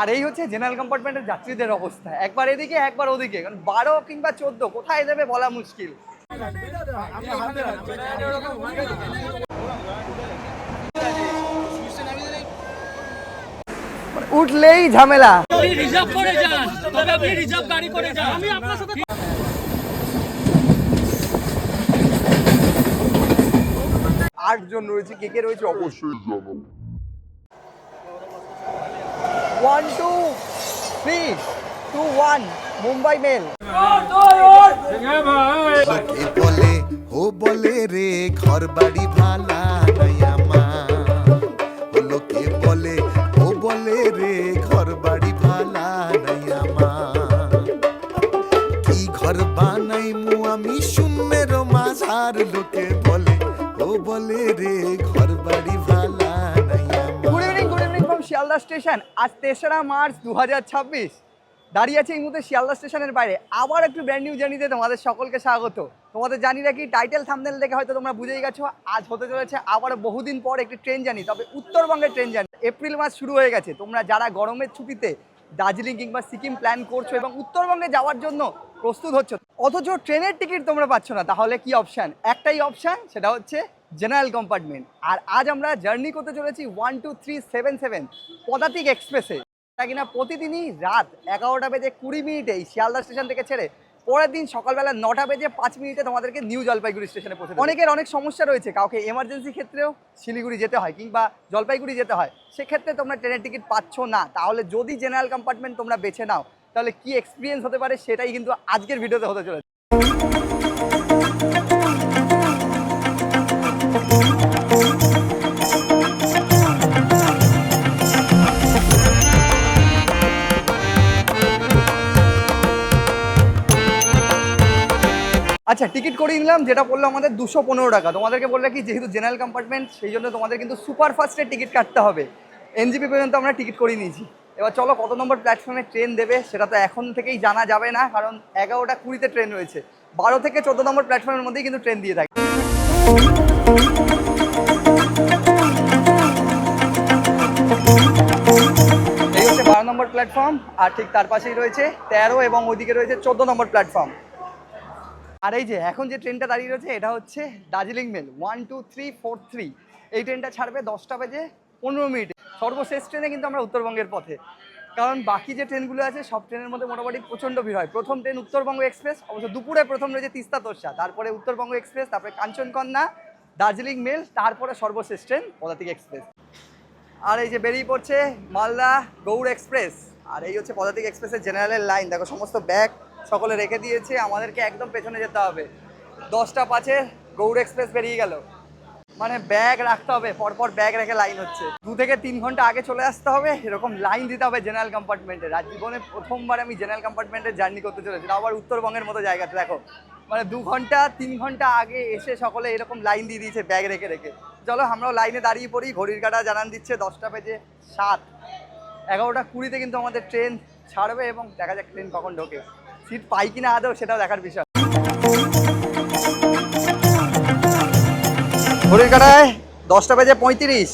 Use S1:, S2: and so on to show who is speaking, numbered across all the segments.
S1: আর এই হচ্ছে জেনারেল কম্পার্টমেন্টের যাত্রীদের অবস্থা, একবার এদিকে একবার ওদিকে, কারণ 12 কিংবা 14 কোথায় দেবে বলা মুশকিল। উঠলেই ঝামেলা। আটজন রয়েছে, কে কে রয়েছে অবশ্যই জানাবো। 1 2 3 2 1 মুম্বাই মেল।
S2: লোকে বলে ও বলে রে ঘর বাড়ি ভালা নাই আমার, লোকে বলে ও বলে রে ঘর বাড়ি ভালা নাই আমার, কি ঘর বানাই মু আমি শূন্যের মাঝার, লোকে বলে ও বলে রে ঘর বাড়ি ভালা নাই আমার।
S1: Good evening from Sealdah station. আজ 3রা মার্চ 2026। দাঁড়িয়ে আছে এই মুহূর্তে শিয়ালদা স্টেশনের বাইরে। আবার একটু ব্র্যান্ড নিউ জার্নিতে তোমাদের সকলকে স্বাগত। তোমাদের জানি রাখি, টাইটেল থাম্বনেল দেখে হয়তো তোমরা বুঝেই গেছো, আজ হতে চলেছে আবার বহুদিন পর একটি ট্রেন জার্নি, তবে উত্তরবঙ্গের ট্রেন জার্নি। এপ্রিল মাস শুরু হয়ে গেছে, তোমরা যারা গরমের ছুটিতে দার্জিলিং কিংবা সিকিম প্ল্যান করছো এবং উত্তরবঙ্গে যাওয়ার জন্য প্রস্তুত হচ্ছ, অথচ ট্রেনের টিকিট তোমরা পাচ্ছ না, তাহলে কি অপশান? একটাই অপশান, সেটা হচ্ছে জেনারেল কম্পার্টমেন্ট। আর আজ আমরা জার্নি করতে চলেছি 12377 পদাতিক এক্সপ্রেসে। কিনা প্রতিদিনই রাত 11টা বেজে 20 মিনিটে শিয়ালদা স্টেশন থেকে ছেড়ে পরের দিন সকালবেলা 9টা বেজে 5 মিনিটে তোমাদেরকে নিউ জলপাইগুড়ি স্টেশনে পৌঁছে। অনেকের অনেক সমস্যা রয়েছে, কাউকে এমার্জেন্সি ক্ষেত্রেও শিলিগুড়ি যেতে হয় কিংবা জলপাইগুড়ি যেতে হয়, সেক্ষেত্রে তোমরা ট্রেনের টিকিট পাচ্ছ না। তাহলে যদি জেনারেল কম্পার্টমেন্ট তোমরা বেছে নাও, তাহলে কি এক্সপিরিয়েন্স হতে পারে সেটাই কিন্তু আজকের ভিডিওতে হতে চলেছে। আচ্ছা, টিকিট করিয়ে নিলাম, যেটা পড়লো আমাদের 215 টাকা। তোমাদেরকে বললে কি, যেহেতু জেনারেল কম্পার্টমেন্ট সেই জন্য তোমাদের কিন্তু সুপার ফাস্টের টিকিট কাটতে হবে। এনজিপি পর্যন্ত আমরা টিকিট করিয়ে নিয়েছি। এবার চলো, কত নম্বর প্ল্যাটফর্মে ট্রেন দেবে সেটা তো এখন থেকেই জানা যাবে না, কারণ 11টা 20-তে ট্রেন রয়েছে। 12 থেকে 14 নম্বর প্ল্যাটফর্মের মধ্যেই কিন্তু ট্রেন দিয়ে থাকে। এই হচ্ছে 12 নম্বর প্ল্যাটফর্ম, আর ঠিক তার পাশেই রয়েছে 13 এবং ওইদিকে রয়েছে 14 নম্বর প্ল্যাটফর্ম। আর এই যে এখন যে ট্রেনটা দাঁড়িয়ে রয়েছে, এটা হচ্ছে দার্জিলিং মেল 12343। এই ট্রেনটা ছাড়বে 10টা বেজে 15 মিনিটে। সর্বশেষ ট্রেনে কিন্তু আমরা উত্তরবঙ্গের পথে, কারণ বাকি যে ট্রেনগুলো আছে সব ট্রেনের মধ্যে মোটামুটি প্রচণ্ড ভিড় হয়। প্রথম ট্রেন উত্তরবঙ্গ এক্সপ্রেস, অবশ্য দুপুরে প্রথম রয়েছে তিস্তা তোরসা, তারপরে উত্তরবঙ্গ এক্সপ্রেস, তারপরে কাঞ্চনকন্যা, দার্জিলিং মেল, তারপরে সর্বশেষ ট্রেন পদাতিক এক্সপ্রেস। আর এই যে বেরিয়ে পড়ছে মালদা গৌড় এক্সপ্রেস। আর এই হচ্ছে পদাতিক এক্সপ্রেসের জেনারেলের লাইন। দেখো, সমস্ত ব্যাগ সকলে রেখে দিয়েছে, আমাদেরকে একদম পেছনে যেতে হবে। 10টা 5-এ গৌড় এক্সপ্রেস বেরিয়ে গেল, মানে ব্যাগ রাখতে হবে, পরপর ব্যাগ রেখে লাইন হচ্ছে। 2 থেকে 3 ঘন্টা আগে চলে আসতে হবে, এরকম লাইন দিতে হবে জেনারেল কম্পার্টমেন্টের। আর জীবনে প্রথমবার আমি জেনারেল কম্পার্টমেন্টের জার্নি করতে চলেছি, আবার উত্তরবঙ্গের মতো জায়গাতে। দেখো, মানে 2 ঘন্টা 3 ঘন্টা আগে এসে সকলে এরকম লাইন দিয়ে দিয়েছে ব্যাগ রেখে রেখে। চলো আমরাও লাইনে দাঁড়িয়ে পড়ি। ঘড়ির কাঁটা জানান দিচ্ছে 10টা বেজে 7। 11টা 20-তে কিন্তু আমাদের ট্রেন ছাড়বে এবং দেখা যাক ট্রেন কখন ঢোকে। সিট পাই কিনা আদৌ সেটাও দেখার বিষয়। ঘড়ির কাঁটায় 10টা বেজে 35।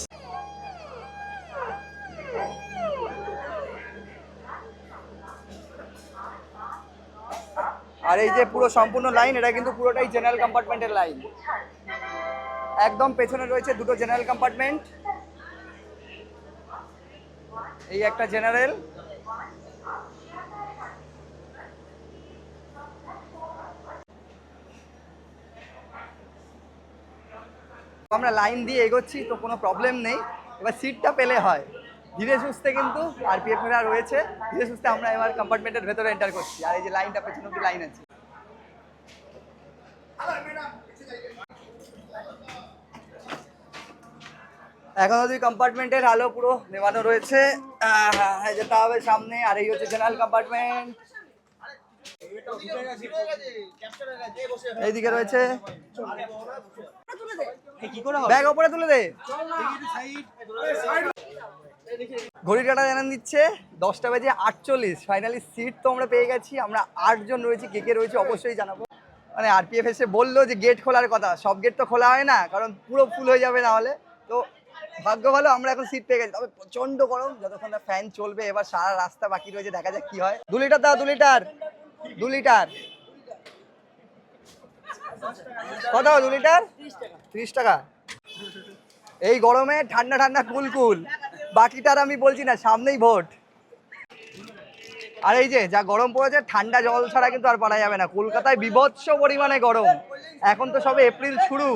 S1: আর এই যে পুরো সম্পূর্ণ লাইন, এটা কিন্তু পুরোটাই জেনারেল কম্পার্টমেন্টের লাইন। একদম পেছনে রয়েছে 2টো জেনারেল কম্পার্টমেন্ট, এই একটা জেনারেল। আমরা লাইন দিয়ে এগোচ্ছি তো কোনো প্রবলেম নেই, এবার সিটটা পেলে হয়। ধীরে সুস্থে কিন্তু আরপিএফরা রয়েছে, ধীরে সুস্থে আমরা এবার কম্পার্টমেন্টের ভেতরে এন্টার করছি। আর এই যে লাইনটা, পেছনে অব্দি লাইন আছে। এখন অব্দি কম্পার্টমেন্টের আলো পুরো নেভানো রয়েছে, যেতে হবে সামনে। আর এই হচ্ছে জেনারেল কম্পার্টমেন্ট, এইদিকে রয়েছে। ব্যাগ ওপরে তুলে দে। ঘড়ির কাঁটা জানান দিচ্ছে 10টা বেজে 48। ফাইনালি সিট তো আমরা পেয়ে গেছি। আমরা 8 জন রয়েছি, কে কে রয়েছে অবশ্যই জানাবো। মানে আরপিএফ এসে বললো যে গেট খোলার কথা, সব গেট তো খোলা হয় না, কারণ পুরো ফুল হয়ে যাবে না হলে। তো ভাগ্য ভালো আমরা এখন সিট পেয়ে গেছি, তবে প্রচন্ড গরম। যতক্ষণ না ফ্যান চলবে, এবার সারা রাস্তা বাকি রয়েছে, দেখা যাক কি হয়। 2 লিটার দাও, 2 লিটার, 2 লিটার কত? 2 লিটার 30 টাকা। এই গরমে ঠান্ডা ঠান্ডা কুল, বাকিটার আমি বলছি না, সামনেই ভোট। আর এই যে যা গরম পড়েছে, ঠান্ডা জল ছাড়া কিন্তু আর পারা যাবে না। কলকাতায় বিভৎস পরিমাণে গরম। এখন তো সবে এপ্রিল শুরু,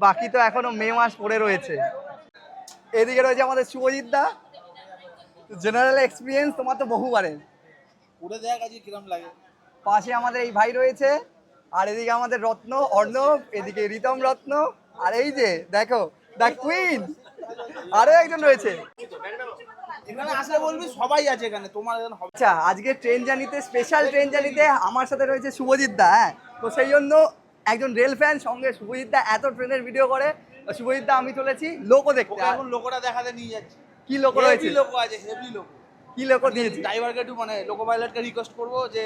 S1: বাকি তো এখনো মে মাস পড়ে রয়েছে। এদিকে রয়েছে আমাদের শুভজিৎ দা, জেনারেল এক্সপিরিয়েন্স তোমার তো বহুবারের।
S3: পুরো দেখ আজকে কিরম লাগে।
S1: পাশে আমাদের এই ভাই রয়েছে, আর এদিকে আমাদের রত্ন অর্ণব, এদিকে রিতম রত্ন, আর এই যে দেখো দ্য কুইন আরো একজন রয়েছে।
S3: এখানে আসলে বলবি সবাই আছে এখানে, তোমার এখানে হবে।
S1: আচ্ছা, আজকে ট্রেন জার্নিতে, স্পেশাল ট্রেন জার্নিতে আমার সাথে রয়েছে শুভজিৎ দা। হ্যাঁ, তো সেই জন্য একজন রেল ফ্যান সঙ্গে শুভজিৎ দা এত ট্রেনের ভিডিও করে। শুভজিৎ দা আমি চলেছি লোকো দেখতে।
S3: ওকে এখন লোকোটা দেখাতে নিয়ে যাচ্ছি।
S1: কি লোকো রয়েছে?
S3: হেভি লোকো আছে, হেভি লোকো।
S1: কি লোকো দিয়েছি?
S3: ড্রাইভারকে একটু মানে লোকো পাইলটকে রিকোয়েস্ট করবো যে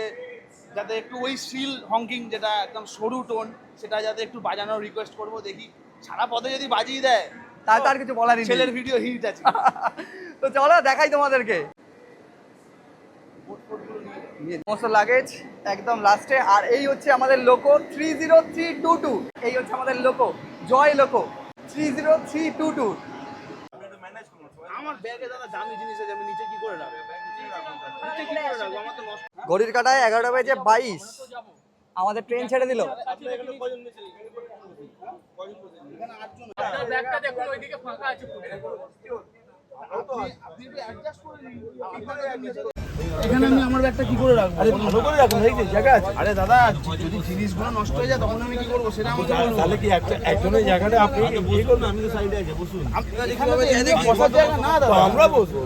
S3: যাতে একটু ওই স্টিল হংকিং যেটা একদম সরু টোন, সেটা যাতে একটু বাজানোর রিকোয়েস্ট করবো। দেখি সারা পথে যদি বাজিয়ে দেয়
S1: তার কিছু বলারই নেই।
S3: ছেলের ভিডিও হিট আছে।
S1: তো চলো দেখাই তোমাদেরকে সমস্ত লাগেজ একদম লাস্টে। আর এই হচ্ছে আমাদের লোকো 30322, এই হচ্ছে আমাদের লোকো, জয় লোকো 30322।
S3: আমার ব্যাগে দাদা দামি জিনিস আছে, আমি নিচে কি করে রাখবো? নিচে কি করে রাখবো? আমার তো নষ্ট।
S1: ঘড়ির কাটায় 11টা বেজে 22, আমাদের ট্রেন ছেড়ে দিল।
S3: এখানে আমি আমার ব্যাগটা কি করে রাখবো? আরে ভালো করে রাখুন, এই যে জায়গা আছে। আরে দাদা যদি জিনিসগুলো নষ্ট হয়ে যায় তখন আমি কি করবো সেটা আমাকে বলুন। তাহলে কি একজনের জায়গাটা আপনি এই করুন, আমি তো সাইডে আছি, বসুন। এখানে তো এদিকে বসার জায়গা না দাদা, আমরা বসবো।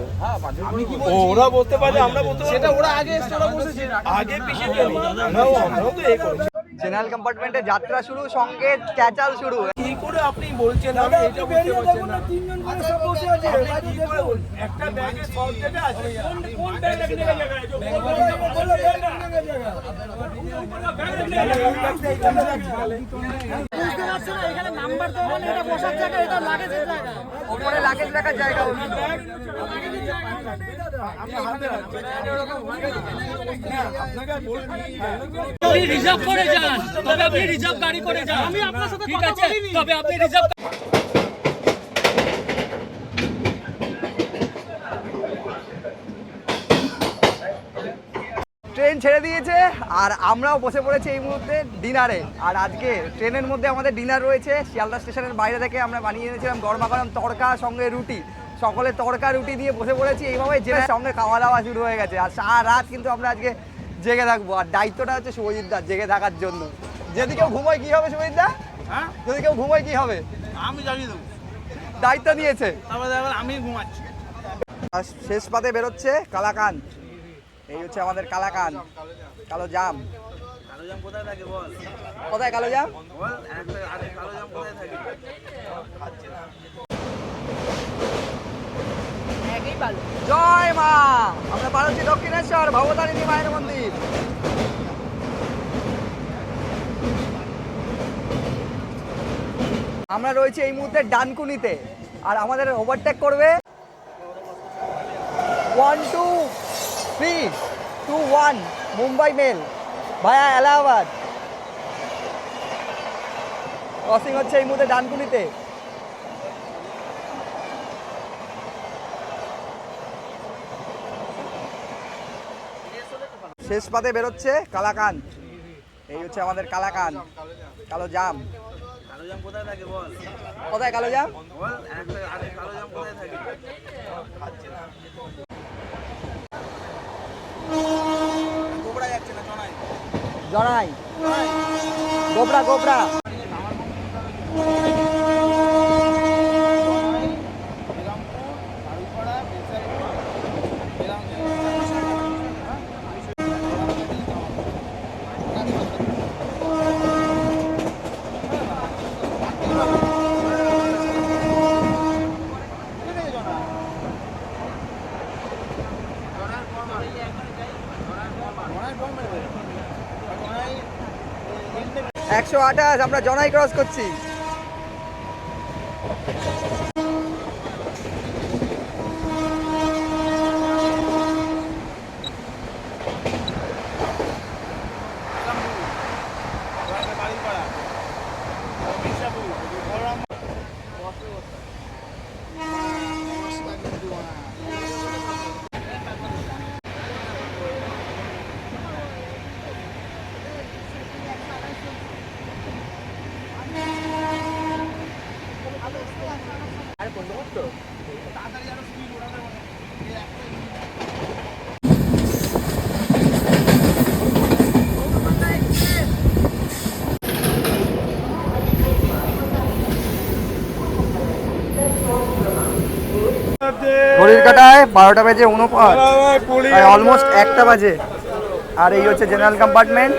S3: আমি কি বলছি, ওরা বসতে পারলে আমরা বসতে পারবো। সেটা ওরা আগে এসে ওরা বসেছে, আগে পিছিয়ে গেল। আমরাও তো এই করছি।
S1: জেনারেল কম্পার্টমেন্টে যাত্রা শুরু, সঙ্গে ক্যাচাল শুরু।
S3: কি করে আপনি বলছেন? আমি এটা বুঝতে পারছি না। তিনজন করে সব বসে আছে, একটা ব্যাগে সব জায়গা আছে। কোন ব্যাগে নিয়ে জায়গা আছে? বলো ব্যাগে নিয়ে জায়গা। বুঝতে পারছ না, এখানে নাম্বার তো বলে এটা বসার জায়গা, এটা লাগেজের জায়গা।
S1: ওপরে লাগেজ রাখার জায়গা।
S4: আপনি রিজার্ভ করে যান, তবে আপনি রিজার্ভ গাড়ি করে যান। আমি আপনার সাথে কথা বলিনি, তবে আপনি রিজার্ভ।
S1: ট্রেন ছেড়ে দিয়েছে আর আমরাও বসে পড়েছি এই মুহূর্তে ডিনারে। আর আজকে ট্রেনের মধ্যে আমাদের ডিনার রয়েছে শিয়ালদা স্টেশনের বাইরে থেকে আমরা বানিয়ে এনেছিলাম গরমা গরম তড়কা সঙ্গে রুটি। সকলে তড়কা রুটি দিয়ে বসে পড়েছি, এইভাবে যে সঙ্গে খাওয়া দাওয়া শুরু হয়ে গেছে। আর সারা রাত কিন্তু আমরা আজকে জেগে থাকবো, আর দায়িত্বটা হচ্ছে শুভজিৎ দার জেগে থাকার জন্য। যদি কেউ ঘুমোয় কি হবে শুভজিৎ দা?
S3: হ্যাঁ,
S1: যদি কেউ ঘুমোয় কি হবে?
S3: আমি জানিয়ে দেবো।
S1: দায়িত্ব নিয়েছে।
S3: তারপরে আমি ঘুমাচ্ছি।
S1: আর শেষ পাতে বেরোচ্ছে কালাকান, এই হচ্ছে আমাদের কালাকান, কালো জাম।
S3: কালো জাম কোথায় থাকে বল?
S1: কোথায় কালো জাম?
S3: বল আরে কালো জাম কোথায় থাকে?
S1: জয় মা, আমরা পারছি দক্ষিণেশ্বর ভবতারিণী মায়ের মন্দির। আমরা রয়েছি এই মুহূর্তে ডানকুনিতে, আর আমাদের ওভারটেক করবে 12321 মুম্বাই মেল ভায়া এলাহাবাদ। ক্রসিং হচ্ছে এই মুহূর্তে ডানকুনিতে। শেষ পাতে বেরোচ্ছে কালাকান, এই হচ্ছে আমাদের কালাকান, কালো জাম।
S3: কালো জাম কোথায় থাকে বল?
S1: কোথায় কালো জাম?
S3: বল আরে কালো জাম কোথায় থাকে? গোবরা যাচ্ছে না জনাই।
S1: জনাই গোবরা গোবরা। একশো 128 আমরা জনাই ক্রস করছি। 12টা বেজে 49, অলমোস্ট 1টা বাজে। আর এই হচ্ছে জেনারেল কম্পার্টমেন্ট।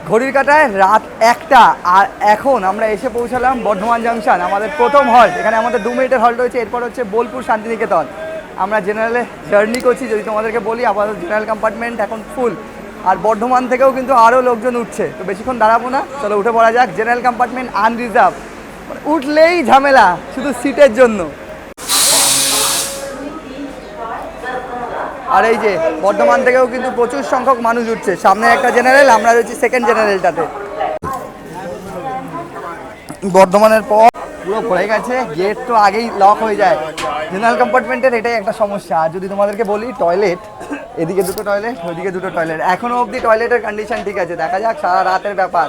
S1: ঘড়ির কাঁটায় রাত 1টা, আর এখন আমরা এসে পৌঁছালাম বর্ধমান জাংশন, আমাদের প্রথম হল্ট। এখানে আমাদের 2 মিনিটের হল্ট রয়েছে, এরপর হচ্ছে বোলপুর শান্তিনিকেতন। আমরা জেনারেলে জার্নি করছি, যদি তোমাদেরকে বলি আপাতত জেনারেল কম্পার্টমেন্ট এখন ফুল। আর বর্ধমান থেকেও কিন্তু আরও লোকজন উঠছে, তো বেশিক্ষণ দাঁড়াবো না, চলো উঠে পড়া যাক। জেনারেল কম্পার্টমেন্ট আনরিজার্ভ, উঠলেই ঝামেলা শুধু সিটের জন্য। আর এই যে বর্ধমান থেকেও কিন্তু প্রচুর সংখ্যক মানুষ উঠছে। সামনে একটা জেনারেল, আমরা রয়েছি সেকেন্ড জেনারেলটাতে। বর্ধমানের পর পুরো ভরে গেছে, গেট তো আগেই লক হয়ে যায় জেনারেল কম্পার্টমেন্টের, এটাই একটা সমস্যা। আর যদি তোমাদেরকে বলি টয়লেট, এদিকে 2টো টয়লেট, ওইদিকে 2টো টয়লেট, এখনও অবধি টয়লেটের কন্ডিশন ঠিক আছে। দেখা যাক, সারা রাতের ব্যাপার,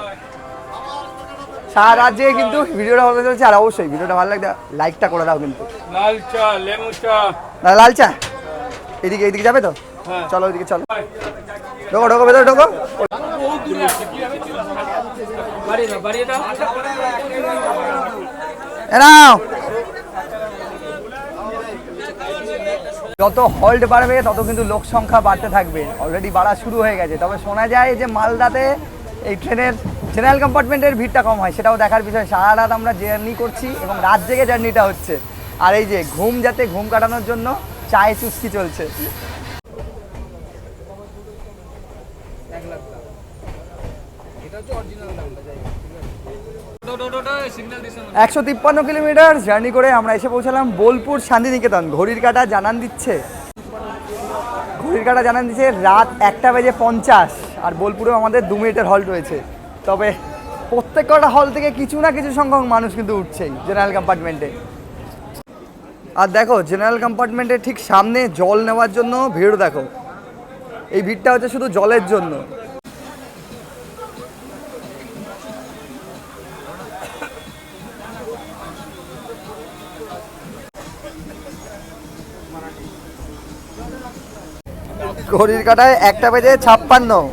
S1: সারা রাত যেয়ে কিন্তু ভিডিওটা হতে চলছে। আর অবশ্যই ভিডিওটা ভালো লাগবে লাইকটা করে দাও কিন্তু।
S4: লাল চা, লেবু চা,
S1: লাল চা এদিকে যাবে তো? চলো ওইদিকে চলো, ঢোকো ভেতরে ঢোকো। যত হল্ট বাড়বে তত কিন্তু লোক সংখ্যা বাড়তে থাকবে, অলরেডি বাড়া শুরু হয়ে গেছে। তবে শোনা যায় যে মালদাতে এই ট্রেনের জেনারেল কম্পার্টমেন্টের ভিড়টা কম হয়, সেটাও দেখার বিষয়। সারা রাত আমরা জার্নি করছি এবং রাত জেগে জার্নিটা হচ্ছে। আর এই যে ঘুম কাটানোর জন্য চায়ে চুস্কি চলছে। 153 কিলোমিটার জার্নি করে আমরা এসে পৌঁছালাম বোলপুর শান্তিনিকেতন। ঘড়ির কাঁটা জানান দিচ্ছে রাত 1টা বেজে 50, আর বোলপুরেও আমাদের 2 মিনিটের হল্ট রয়েছে। তবে প্রত্যেক কটা হল থেকে কিছু না কিছু সংখ্যক মানুষ কিন্তু উঠছেই জেনারেল কম্পার্টমেন্টে। আর দেখো জেনারেল কম্পার্টমেন্টের ঠিক সামনে জল নেওয়ার জন্য ভিড় দেখো, এই ভিড়টা হচ্ছে শুধু জলের জন্য। ঘড়ির কাঁটায় 1টা বেজে 56।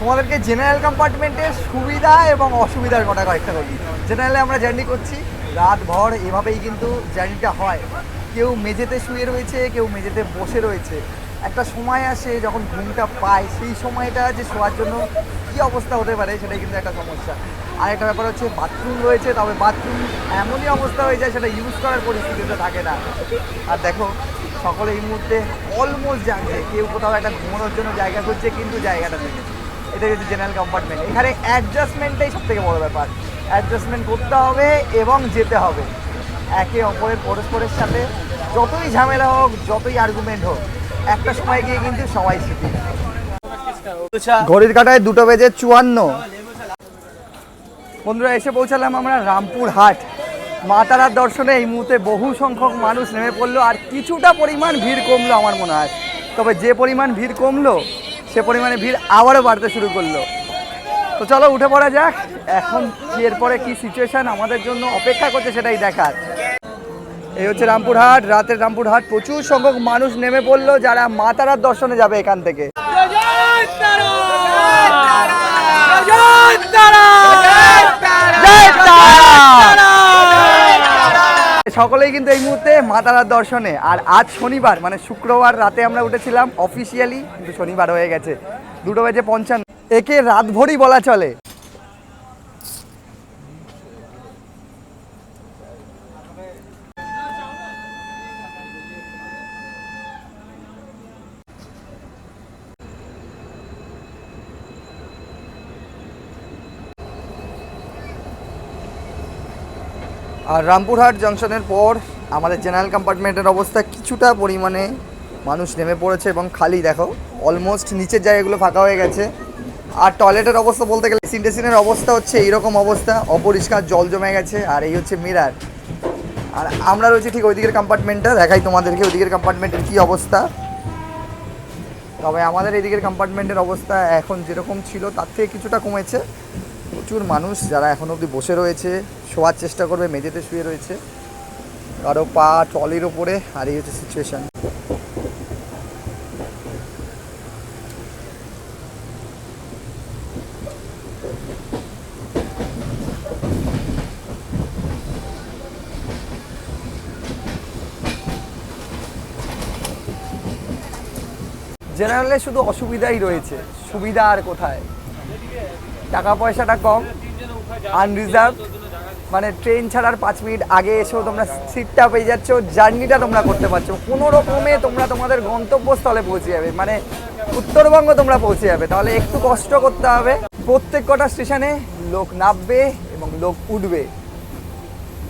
S1: তোমাদেরকে জেনারেল কম্পার্টমেন্টের সুবিধা এবং অসুবিধার কথা কয়েকটা বলি। জেনারেলে আমরা জার্নি করছি রাতভর, এভাবেই কিন্তু জার্নিটা হয়। কেউ মেঝেতে শুয়ে রয়েছে, কেউ মেঝেতে বসে রয়েছে। একটা সময় আসে যখন ঘুমটা পায়, সেই সময়টা যে শোয়ার জন্য কী অবস্থা হতে পারে সেটাই কিন্তু একটা সমস্যা। আর একটা ব্যাপার হচ্ছে বাথরুম রয়েছে, তবে বাথরুম এমনই অবস্থা হয়ে যায় সেটা ইউজ করার পরিস্থিতিতে থাকে না। আর দেখো সকলে এই মুহূর্তে অলমোস্ট জানছে, কেউ কোথাও একটা ঘুমানোর জন্য জায়গা খুঁজছে, কিন্তু জায়গাটা নেই। এটা হচ্ছে জেনারেল কম্পার্টমেন্ট। এখানে অ্যাডজাস্টমেন্টটাই সবথেকে বড় ব্যাপার। অ্যাডজাস্টমেন্ট করতে হবে এবং যেতে হবে একে অপরের পরস্পরের সাথে। যতই ঝামেলা হোক, যতই আর্গুমেন্ট হোক, একটা সময় গিয়ে কিন্তু সবাই শিখি। ঘড়ির কাঁটায় 2টো বেজে 54। বন্ধুরা এসে পৌঁছালাম আমরা রামপুরহাট। মা তারার দর্শনে এই মুহূর্তে বহু সংখ্যক মানুষ নেমে পড়লো, আর কিছুটা পরিমাণ ভিড় কমলো আমার মনে হয়। তবে যে পরিমাণ ভিড় কমলো সে পরিমাণে ভিড় আবারও বাড়তে শুরু করলো। তো চলো উঠে পড়া যাক। এখন এরপরে কি সিচুয়েশন আমাদের জন্য অপেক্ষা করছে সেটাই দেখার। এই হচ্ছে রামপুরহাট, রাতের রামপুরহাট। প্রচুর সংখ্যক মানুষ নেমে পড়লো যারা মা তারার দর্শনে যাবে এখান থেকে। সকলেই কিন্তু এই মুহূর্তে মা তারার দর্শনে। আর আজ শনিবার, মানে শুক্রবার রাতে আমরা উঠেছিলাম অফিসিয়ালি, কিন্তু শনিবার হয়ে গেছে। 2টো বেজে 55, একে রাতভরই বলা চলে। আর রামপুরহাট জংশনের পর আমাদের জেনারেল কম্পার্টমেন্টের অবস্থা কিছুটা পরিমাণে মানুষ নেমে পড়েছে এবং খালি দেখো অলমোস্ট নিচের জায়গাগুলো ফাঁকা হয়ে গেছে। আর টয়লেটের অবস্থা বলতে গেলে সিনটেসিনের অবস্থা হচ্ছে এইরকম অবস্থা, অপরিষ্কার, জল জমে গেছে। আর এই হচ্ছে মিরার। আর আমরা রয়েছি ঠিক ওই দিকের কম্পার্টমেন্টটা, দেখাই তোমাদেরকে ওই দিকের কম্পার্টমেন্টের কী অবস্থা। তবে আমাদের এই দিকের কম্পার্টমেন্টের অবস্থা এখন যেরকম ছিল তার থেকে কিছুটা কমেছে। প্রচুর মানুষ যারা এখন অবধি বসে রয়েছে, শোয়ার চেষ্টা করবে, মেঝেতে শুয়ে রয়েছে, কারো পা ট্রলির ওপরে। আর এই হচ্ছে সিচুয়েশান। জেনারেলে শুধু অসুবিধাই রয়েছে, সুবিধা আর কোথায়? টাকা পয়সাটা কম, আনরিজার্ভ, মানে ট্রেন ছাড়ার 5 মিনিট আগে এসেও তোমরা সিটটা পেয়ে যাচ্ছ, জার্নিটা তোমরা করতে পারছো কোনো রকমে, তোমরা তোমাদের গন্তব্যস্থলে পৌঁছে যাবে, মানে উত্তরবঙ্গ তোমরা পৌঁছে যাবে। তাহলে একটু কষ্ট করতে হবে। প্রত্যেক কটা স্টেশনে লোক নামবে এবং লোক উঠবে।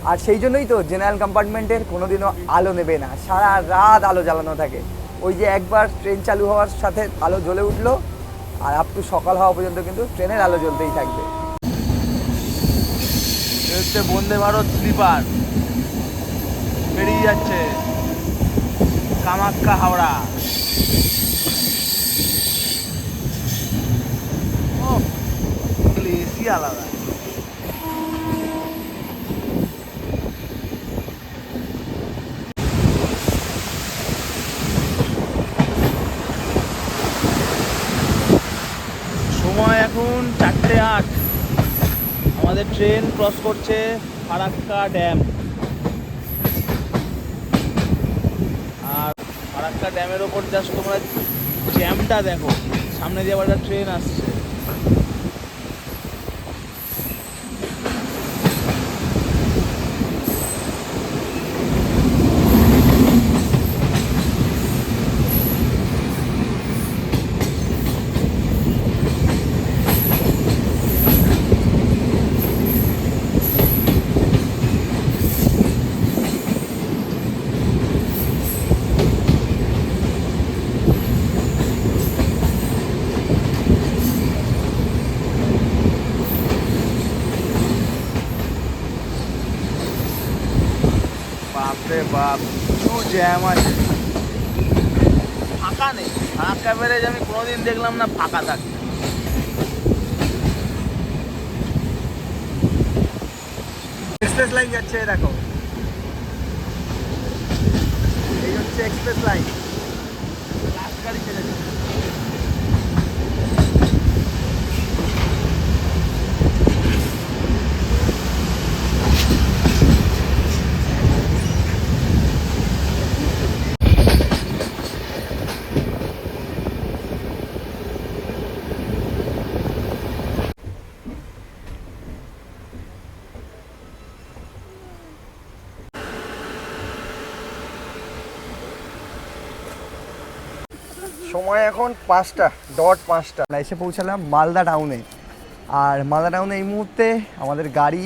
S1: আর সেই জন্যই তো জেনারেল কম্পার্টমেন্টের কোনোদিনও আলো নেবে না, সারা রাত আলো জ্বালানো থাকে। ওই যে একবার ট্রেন চালু হওয়ার সাথে আলো জ্বলে উঠলো, আর আপ টু সকাল হওয়া পর্যন্ত কিন্তু ট্রেনের আলো জ্বলতেই থাকবে।
S3: হচ্ছে বন্দে ভারত স্লিপার বেরিয়ে যাচ্ছে কামাখ্যা হাওড়া। এসি আলাদা। সময় এখন 4:08। আমাদের ট্রেন ক্রস করছে ফারাক্কা ড্যাম। আর ফারাক্কা ড্যামের ওপর জাস্ট তোমরা জ্যামটা দেখো, সামনে দিয়ে আবার একটা ট্রেন আসছে। বাপরে বাপ, প্রচুর জ্যাম আছে, ফাঁকা নেই। ফাঁকা ব্যারেজ আমি কোনোদিন দেখলাম না ফাঁকা থাকে।
S1: এক্সপ্রেস লাইন যাচ্ছে, দেখো এই হচ্ছে এক্সপ্রেস লাইন।
S3: লাস্ট গাড়ি চলে যাচ্ছে।
S1: সময় এখন 5:05। এসে পৌঁছালাম মালদা টাউনে। আর মালদা টাউনে এই মুহূর্তে আমাদের গাড়ি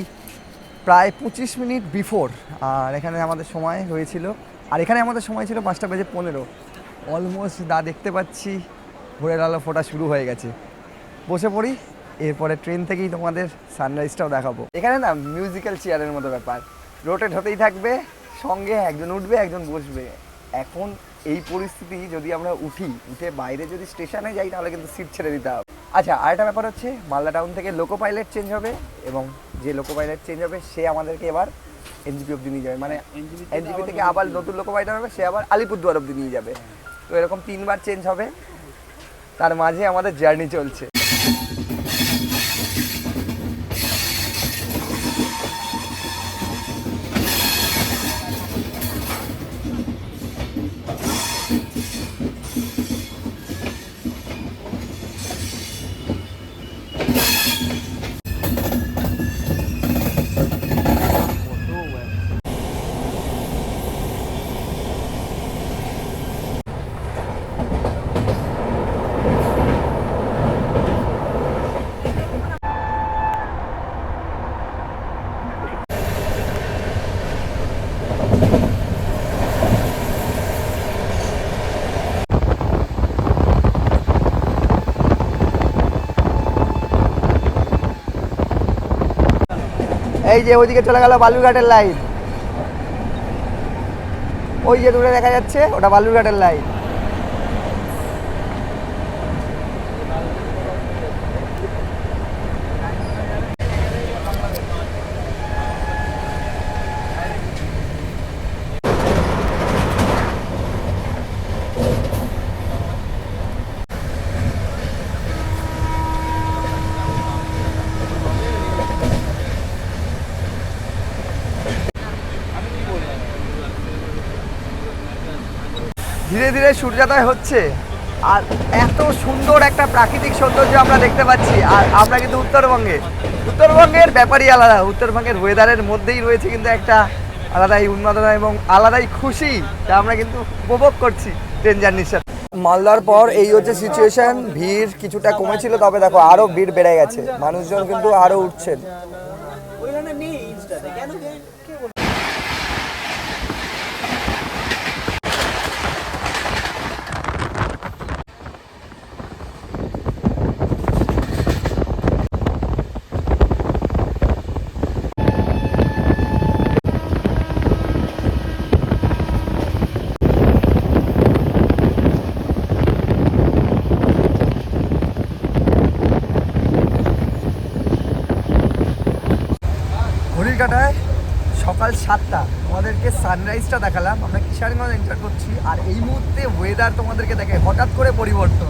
S1: প্রায় 25 মিনিট বিফোর। আর এখানে আমাদের সময় হয়েছিল, আর এখানে আমাদের সময় ছিল 5:15। অলমোস্ট দেখতে পাচ্ছি ভোরের আলো ফোটা শুরু হয়ে গেছে। বসে পড়ি, এরপরে ট্রেন থেকেই তোমাদের সানরাইজটাও দেখাবো। এখানে না মিউজিক্যাল চেয়ারের মতো ব্যাপার, রোটেট হতেই থাকবে, সঙ্গে একজন উঠবে একজন বসবে। এখন এই পরিস্থিতি যদি আমরা উঠে বাইরে যদি স্টেশনে যাই তাহলে কিন্তু সিট ছেড়ে দিতে হবে। আচ্ছা, আরেকটা ব্যাপার হচ্ছে মালদা টাউন থেকে লোকো পাইলট চেঞ্জ হবে, এবং যে লোকো পাইলট চেঞ্জ হবে সে আমাদেরকে এবার এনজিপি অবধি নিয়ে যাবে। মানে এনজিপি থেকে আবার নতুন লোকো পাইলট হবে, সে আবার আলিপুরদুয়ার অবধি নিয়ে যাবে। তো এরকম 3বার চেঞ্জ হবে, তার মাঝে আমাদের জার্নি চলছে। এই যে ওইদিকে চলে গেল বালুরঘাটের লাইন, ওই যে দূরে দেখা যাচ্ছে ওটা বালুরঘাটের লাইন। ধীরে ধীরে সূর্যোদয় হচ্ছে আর এত সুন্দর একটা প্রাকৃতিক সৌন্দর্য আমরা দেখতে পাচ্ছি। আর আমরা কিন্তু উত্তরবঙ্গের ব্যাপারই আলাদা। উত্তরবঙ্গের ওয়েদারের মধ্যেই রয়েছে কিন্তু একটা আলাদাই উন্মাদনা এবং আলাদাই খুশি, যা আমরা কিন্তু উপভোগ করছি ট্রেন জার্নির সাথে। মালদার পর এই হচ্ছে সিচুয়েশন। ভিড় কিছুটা কমেছিল, তবে দেখো আরো ভিড় বেড়ে গেছে, মানুষজন কিন্তু আরো উঠছেন। ঘড়ির কাঁটায় সকাল 7টা, তোমাদেরকে সানরাইজটা দেখালাম। আমরা কিষানগঞ্জ এন্টার করছি আর এই মুহূর্তে ওয়েদার তোমাদেরকে দেখে হঠাৎ করে পরিবর্তন।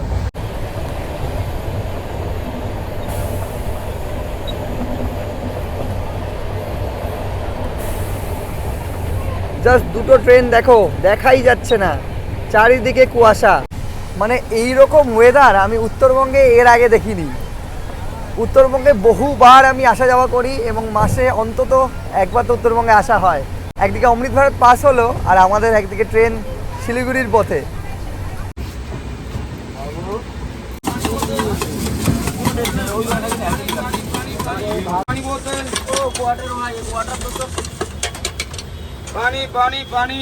S1: জাস্ট দুটো ট্রেন দেখো, দেখাই যাচ্ছে না, চারিদিকে কুয়াশা। মানে এইরকম ওয়েদার আমি উত্তরবঙ্গে এর আগে দেখিনি। উত্তরবঙ্গে বহুবার আমি আসা যাওয়া করি এবং মাসে অন্তত একবার তো উত্তরবঙ্গে আসা হয়। একদিকে অমৃত ভারত পাস হলো আর আমাদের একদিকে ট্রেন শিলিগুড়ির পথে।
S3: পানি পানি পানি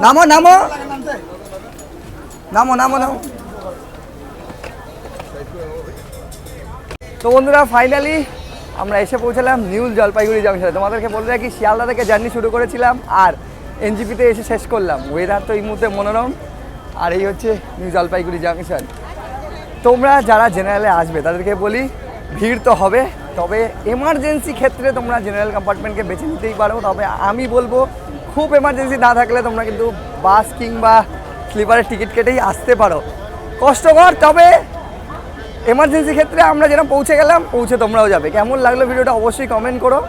S1: নামো নামো নামো নামো নামো। তো বন্ধুরা ফাইনালি আমরা এসে পৌঁছালাম নিউ জলপাইগুড়ি জাংশনে। তোমাদেরকে বলে রাখি শিয়ালদা থেকে জার্নি শুরু করেছিলাম আর এনজিপিতে এসে শেষ করলাম। ওয়েদার তো এই মুহূর্তে মনোরম আর এই হচ্ছে নিউ জলপাইগুড়ি জাংশন। তোমরা যারা জেনারেলে আসবে তাদেরকে বলি ভিড় তো হবে, তবে এমার্জেন্সি ক্ষেত্রে তোমরা জেনারেল কম্পার্টমেন্টকে বেছে নিতেই পারো। তবে আমি বলবো খুব এমার্জেন্সি না থাকলে তোমরা কিন্তু বাস কিংবা স্লিপারের টিকিট কেটেই আসতে পারো। কষ্টকর, তবে এমার্জেন্সি ক্ষেত্রে আমরা যেরকম পৌঁছে গেলাম, পৌঁছে তোমরাও যাবে। কেমন লাগলো ভিডিওটা অবশ্যই কমেন্ট করো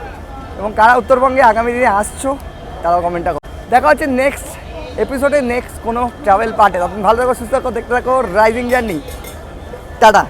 S1: এবং কারা উত্তরবঙ্গে আগামী দিনে আসছো তারাও কমেন্টটা করো। দেখা হচ্ছে নেক্সট এপিসোডে, নেক্সট কোনো ট্রাভেল পার্টে। তখন ভালো থাকো, সুস্থ থাকো, দেখতে থাকো রাইজিং জার্নি। টাটা।